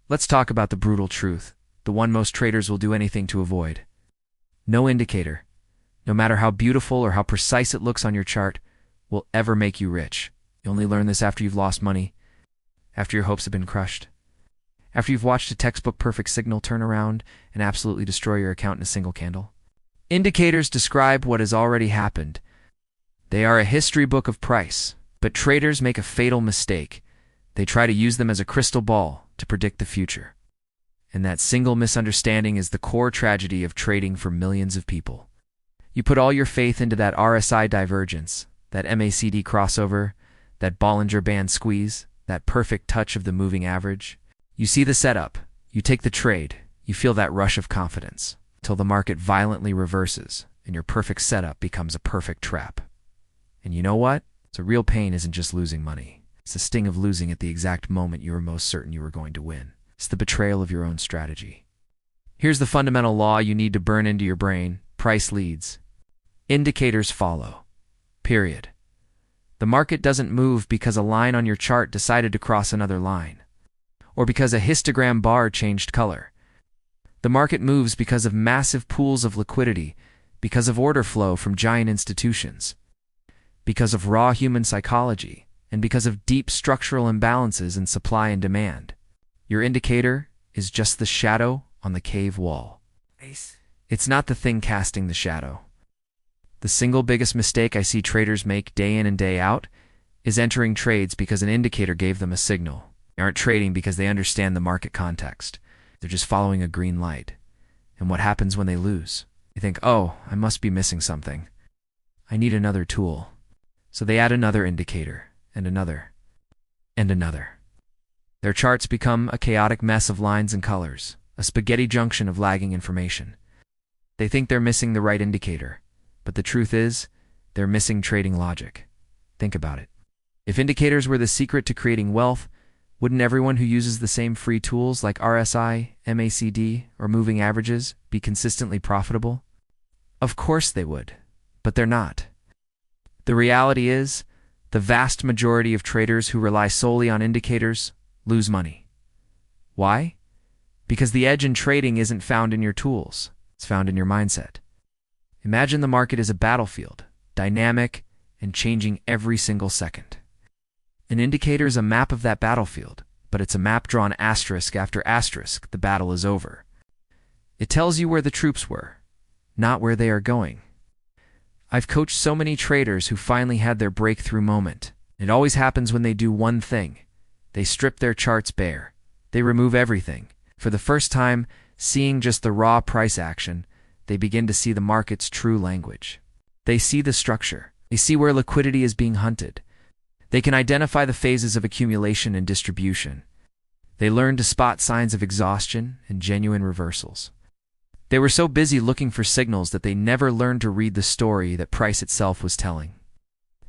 Let's talk about the brutal truth, the one most traders will do anything to avoid. No indicator, no matter how beautiful or how precise it looks on your chart, will ever make you rich. You only learn this after you've lost money, after your hopes have been crushed, after you've watched a textbook perfect signal turn around and absolutely destroy your account in a single candle. Indicators describe what has already happened. They are a history book of price, but traders make a fatal mistake. They try to use them as a crystal ball to predict the future. And that single misunderstanding is the core tragedy of trading for millions of people. You put all your faith into that RSI divergence, that MACD crossover, that Bollinger Band squeeze, that perfect touch of the moving average. You see the setup, you take the trade, you feel that rush of confidence, till the market violently reverses and your perfect setup becomes a perfect trap. And you know what? The real pain isn't just losing money. It's the sting of losing at the exact moment you were most certain you were going to win. It's the betrayal of your own strategy. Here's the fundamental law you need to burn into your brain. Price leads. Indicators follow. Period. The market doesn't move because a line on your chart decided to cross another line, or because a histogram bar changed color. The market moves because of massive pools of liquidity, because of order flow from giant institutions, because of raw human psychology, and because of deep structural imbalances in supply and demand. Your indicator is just the shadow on the cave wall. It's not the thing casting the shadow. The single biggest mistake I see traders make day in and day out is entering trades because an indicator gave them a signal. They aren't trading because they understand the market context. They're just following a green light. And what happens when they lose? They think, oh, I must be missing something. I need another tool. So they add another indicator, and another, and another. Their charts become a chaotic mess of lines and colors, a spaghetti junction of lagging information. They think they're missing the right indicator, but the truth is, they're missing trading logic. Think about it. If indicators were the secret to creating wealth, wouldn't everyone who uses the same free tools like RSI, MACD, or moving averages be consistently profitable? Of course they would, but they're not. The reality is, the vast majority of traders who rely solely on indicators lose money. Why? Because the edge in trading isn't found in your tools, it's found in your mindset. Imagine the market is a battlefield, dynamic and changing every single second. An indicator is a map of that battlefield, but it's a map drawn asterisk after asterisk. The battle is over. It tells you where the troops were, not where they are going. I've coached so many traders who finally had their breakthrough moment. It always happens when they do one thing. They strip their charts bare. They remove everything. For the first time, seeing just the raw price action, they begin to see the market's true language. They see the structure. They see where liquidity is being hunted. They can identify the phases of accumulation and distribution. They learn to spot signs of exhaustion and genuine reversals. They were so busy looking for signals that they never learned to read the story that price itself was telling.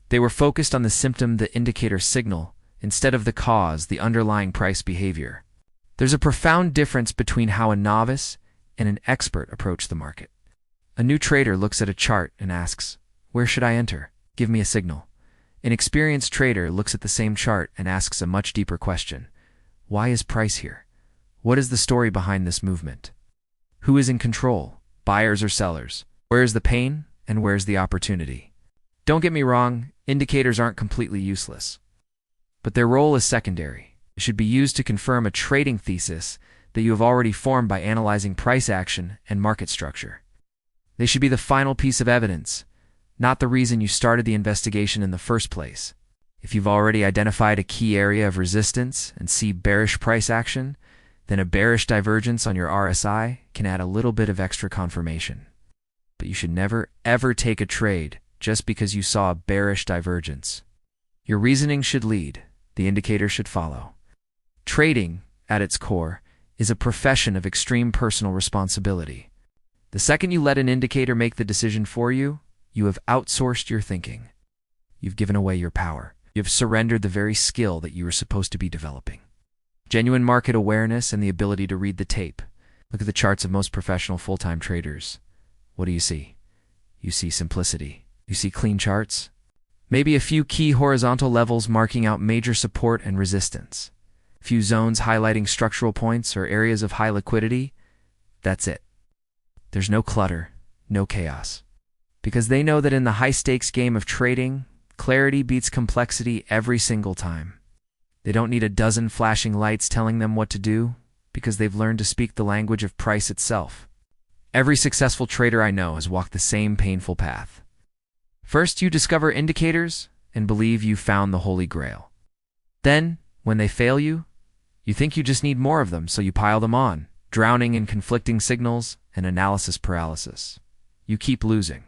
They were focused on the symptom, the indicator signal, instead of the cause, the underlying price behavior. There's a profound difference between how a novice and an expert approach the market. A new trader looks at a chart and asks, "Where should I enter? Give me a signal." An experienced trader looks at the same chart and asks a much deeper question. Why is price here? What is the story behind this movement? Who is in control, buyers or sellers? Where is the pain and where is the opportunity? Don't get me wrong, indicators aren't completely useless. But their role is secondary. It should be used to confirm a trading thesis that you have already formed by analyzing price action and market structure. They should be the final piece of evidence, not the reason you started the investigation in the first place. If you've already identified a key area of resistance and see bearish price action, then a bearish divergence on your RSI can add a little bit of extra confirmation. But you should never, ever take a trade just because you saw a bearish divergence. Your reasoning should lead, the indicator should follow. Trading, at its core, is a profession of extreme personal responsibility. The second you let an indicator make the decision for you, you have outsourced your thinking. You've given away your power. You've surrendered the very skill that you were supposed to be developing. Genuine market awareness and the ability to read the tape. Look at the charts of most professional full-time traders. What do you see? You see simplicity. You see clean charts. Maybe a few key horizontal levels marking out major support and resistance. few zones highlighting structural points or areas of high liquidity. That's it. There's no clutter, no chaos. Because they know that in the high-stakes game of trading, clarity beats complexity every single time. They don't need a dozen flashing lights telling them what to do, because they've learned to speak the language of price itself. Every successful trader I know has walked the same painful path. First, you discover indicators and believe you've found the Holy Grail. Then, when they fail you, you think you just need more of them, so you pile them on, drowning in conflicting signals and analysis paralysis. You keep losing.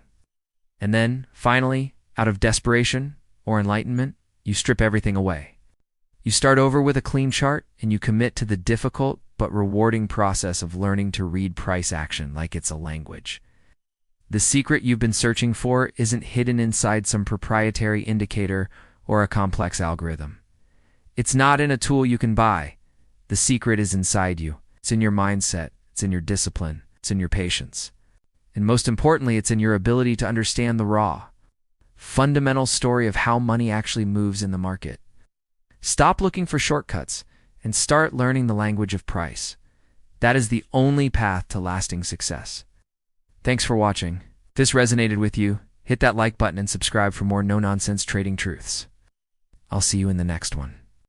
And then, finally, out of desperation or enlightenment, you strip everything away. You start over with a clean chart and you commit to the difficult but rewarding process of learning to read price action like it's a language. The secret you've been searching for isn't hidden inside some proprietary indicator or a complex algorithm. It's not in a tool you can buy. The secret is inside you. It's in your mindset. It's in your discipline. It's in your patience. And most importantly, it's in your ability to understand the raw, fundamental story of how money actually moves in the market. Stop looking for shortcuts and start learning the language of price. That is the only path to lasting success. Thanks for watching. If this resonated with you, hit that like button and subscribe for more no-nonsense trading truths. I'll see you in the next one.